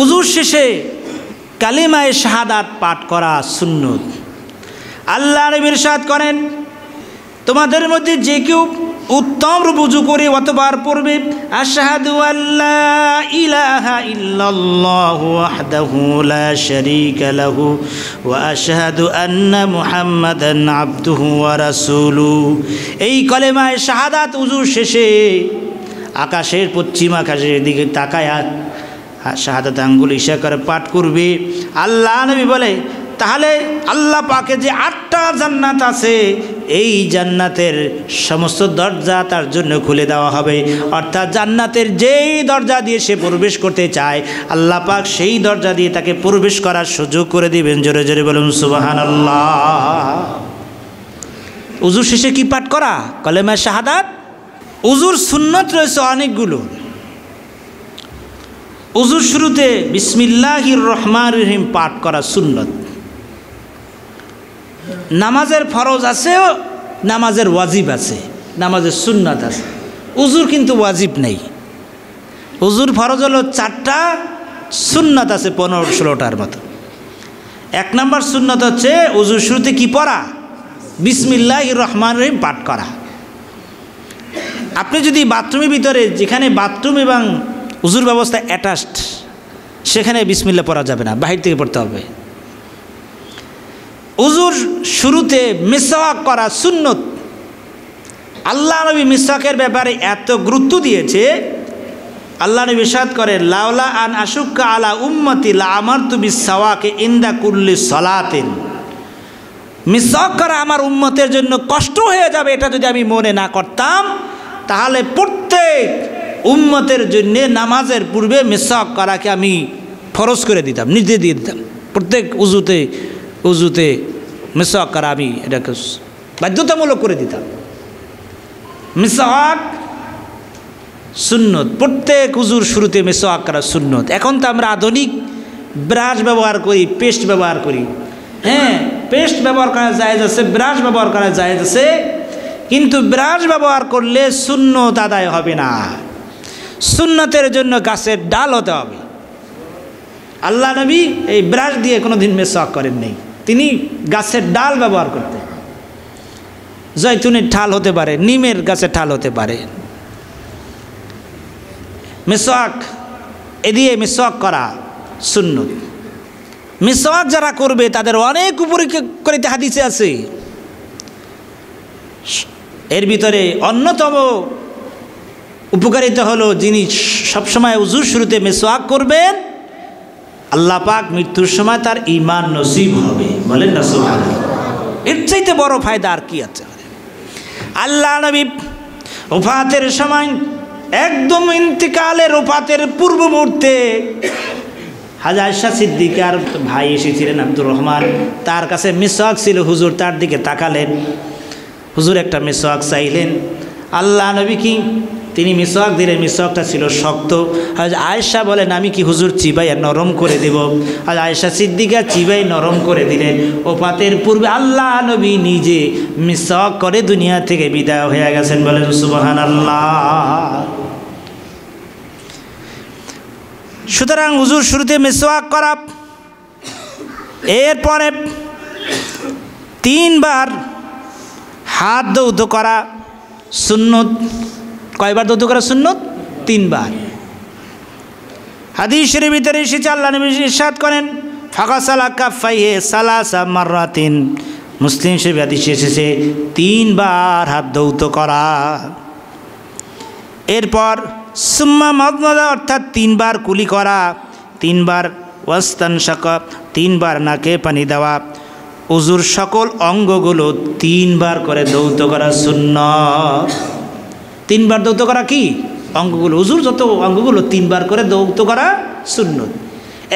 উযুর শেষে কালিমায়ে শাহাদাত পাঠ করা সুন্নত। আল্লাহ নবী ইরশাদ করেন, তোমাদের মধ্যে যে কেউ উত্তম রূপ উযু করে অতবার পড়বে আশহাদু আল্লা ইলাহা ইল্লাল্লাহু ওয়াহদাহু লা শারীকা লাহু ওয়া আশহাদু আন্না মুহাম্মাদান আবদুহু ওয়া রাসূলুহু, এই কালেমায়ে শাহাদাত উযুর শেষে আকাশের পশ্চিম আকাশের দিকে তাকায় শাহাদাত আঙ্গুল ইশারা করে পাঠ করবে। আল্লাহ নবী বলে, তাহলে আল্লাহ পাকে যে 8টা জান্নাত আছে, এই জান্নাতের সমস্ত দরজা তার জন্য খুলে দেওয়া হবে। অর্থাৎ জান্নাতের যেই দরজা দিয়ে সে প্রবেশ করতে চায়, আল্লাহ পাক সেই দরজা দিয়ে তাকে প্রবেশ করার সুযোগ করে দিবেন। জোরে জোরে বলুন সুবহানাল্লাহ। উযু শেষে কি পাঠ করা? কালেমা শাহাদাত। উযুর সুন্নত রয়েছে অনেকগুলো। উযুর শুরুতে বিসমিল্লাহির রহমানির রহিম পাঠ করা সুন্নত। নামাজের ফরজ আছে, নামাজের ওয়াজিব আছে, নামাজের সুন্নাত আছে। উযুর কিন্তু ওয়াজিব নেই। উযুর ফরজ হলো 4টা, সুন্নাত আছে 15-16টার মতো। 1 নম্বর সুন্নাত হচ্ছে উযুর শুরুতে কি পড়া? বিসমিল্লাহির রহমানির রহিম পাঠ করা। আপনি যদি বাথরুমের ভিতরে, যেখানে বাথরুম এবং উযুর ব্যবস্থা অ্যাটাচড, সেখানে বিসমিল্লাহ পড়া যাবে না, বাহির থেকে পড়তে হবে। উযুর শুরুতে মিসওয়াক করা সুন্নত। আল্লাহ নবী মিসওয়াকের ব্যাপারে এত গুরুত্ব দিয়েছে, আল্লাহ নবী ইরশাদ করে, লাউলা আন আশুক্কা আলা উম্মতি লা আমারতু বিসওয়াকে ইনদা কুল্লি সালাতিন। মিসওয়াক করা আমার উম্মতের জন্য কষ্ট হয়ে যাবে, এটা যদি আমি মনে না করতাম, তাহলে প্রত্যেক উম্মতের জন্য নামাজের পূর্বে মিসওয়াক করাকে আমি ফরজ করে দিতাম, নির্দেশ দিয়ে দিতাম। প্রত্যেক উযুতে মিসওয়াক করা আমি এটাকে বাধ্যতামূলক করে দিতাম। মিসওয়াক সুন্নত, প্রত্যেক উযুর শুরুতে মিসওয়াক করা সুন্নত। এখন তো আমরা আধুনিক ব্রাশ ব্যবহার করি, পেস্ট ব্যবহার করি। হ্যাঁ, পেস্ট ব্যবহার করা জায়েজ আছে, ব্রাশ ব্যবহার করা জায়েজ আছে, কিন্তু ব্রাশ ব্যবহার করলে সুন্নত আদায় হবে না। সুন্নতের জন্য গাছের ডাল হতে হবে। আল্লাহ নবী এই ব্রাশ দিয়ে কোনোদিন মিসওয়াক করেন নাই, তিনি গাছের ডাল ব্যবহার করতেন। জয়তুনের ঠাল হতে পারে, নিমের গাছের ঠাল হতে পারে। মিসওয়াক, এ দিয়ে মিসওয়াক করা সুন্নত। মিসওয়াক যারা করবে তাদের অনেক উপকারিতা হাদিসে আছে। এর ভিতরে অন্যতম উপকারিতা হলো, যিনি সবসময় উযুর শুরুতে মিসওয়াক করবেন, আল্লাহ পাক মৃত্যুর সময় তার ঈমান নসিব হবে। বলেন না সুবহানাল্লাহ। এর চাইতে বড় ফায়দা আর কি আছে? আল্লাহ নবী ওফাতের সময়, একদম ইন্তিকালের ওফাতের পূর্ব মুহূর্তে, হাজরত আয়েশা সিদ্দিকার ভাই এসেছিলেন আব্দুর রহমান, তার কাছে মিসওয়াক ছিল। হুজুর তার দিকে তাকালেন, হুজুর একটা মিসওয়াক চাইলেন। আল্লাহ নবী কি তিনি মিসওয়াক দিলেন, মিসওয়াকটা ছিল শক্ত। হাজরত আয়েশা বলেন, আমি কি হুজুর চিবাইয়া নরম করে দেব? হাজরত আয়েশা সিদ্দিকা চিবাই নরম করে দিলেন। ওফাতের পূর্বে আল্লাহ নবী নিজে মিসওয়াক করে দুনিয়া থেকে বিদায় হয়ে গেছেন। বলেন সুবহানাল্লাহ। সুতরাং হুজুর শুরুতে মিসওয়াক করা, এরপরে 3 বার হাত ধৌত করা সুন্নত। কয়বার ধৌত করা সুন্নত? 3 বার। হাদিসের ভিতরে এসেছে, আল্লাহ নবী ইরশাদ করেন, ফাগাসালা কাফাইহি সালাসা মাররাতিন। মুসলিম শরীফ হাদিসে এসেছে 3 বার হাত ধৌত করা। এরপর সুম্মা মাদমাদা, অর্থাৎ 3 বার কুলি করা, 3 বার ওয়াস্তানশাকা, 3 বার নাকে পানি দেওয়া। উযুর সকল অঙ্গগুলো 3 বার করে ধৌত করা সুন্নাত। 3 বার ধৌত করা কি? অঙ্গগুলো, উযুর যত অঙ্গগুলো 3 বার করে ধৌত করা সুন্নত।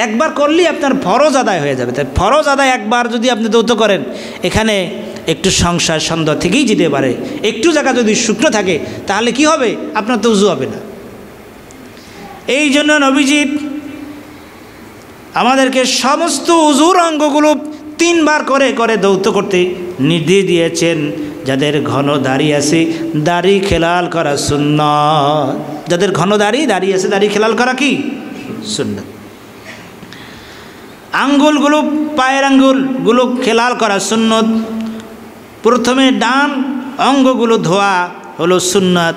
একবার করলেই আপনার ফরজ আদায় হয়ে যাবে। তাই ফরজ আদায় একবার যদি আপনি ধৌত করেন, এখানে একটু সংশয় সন্দেহ থেকেই যেতে পারে। একটু জায়গা যদি শুকনো থাকে, তাহলে কি হবে? আপনার তো উযু হবে না। এই জন্য নবীজি আমাদেরকে সমস্ত উযুর অঙ্গগুলো 3 বার করে করে ধৌত করতে নির্দেশ দিয়েছেন। যাদের ঘন দাড়ি আছে, দাড়ি খেলাল করা সুন্নাত। যাদের ঘন দাড়ি আছে, দাড়ি খেলাল করা কি সুন্নাত। আঙ্গুলগুলো, পায়ের আঙ্গুলগুলো খেলাল করা সুন্নত। প্রথমে ডান অঙ্গগুলো ধোয়া হলো সুন্নত।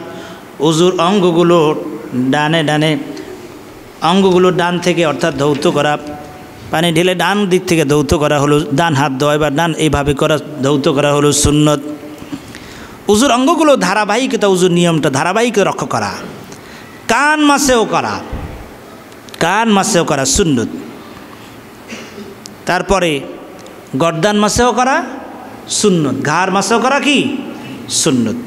উজুর অঙ্গগুলো ডানে ডানে অঙ্গগুলো ডান থেকে অর্থাৎ ধৌত করা, পানি ঢেলে ডান দিক থেকে ধৌত করা হলো, ডান হাত ধোয়া বা ডান এইভাবে করা ধৌত করা হলো সুন্নত। উজুর অঙ্গগুলো ধারাবাহিকতা, উজুর নিয়মটা ধারাবাহিকতা রক্ষা করা। কান মাসেও করা সুন্নত। তারপরে গর্দান মাসেও করা সুন্নত, ঘাড় মাসেও করা কি সুন্নত।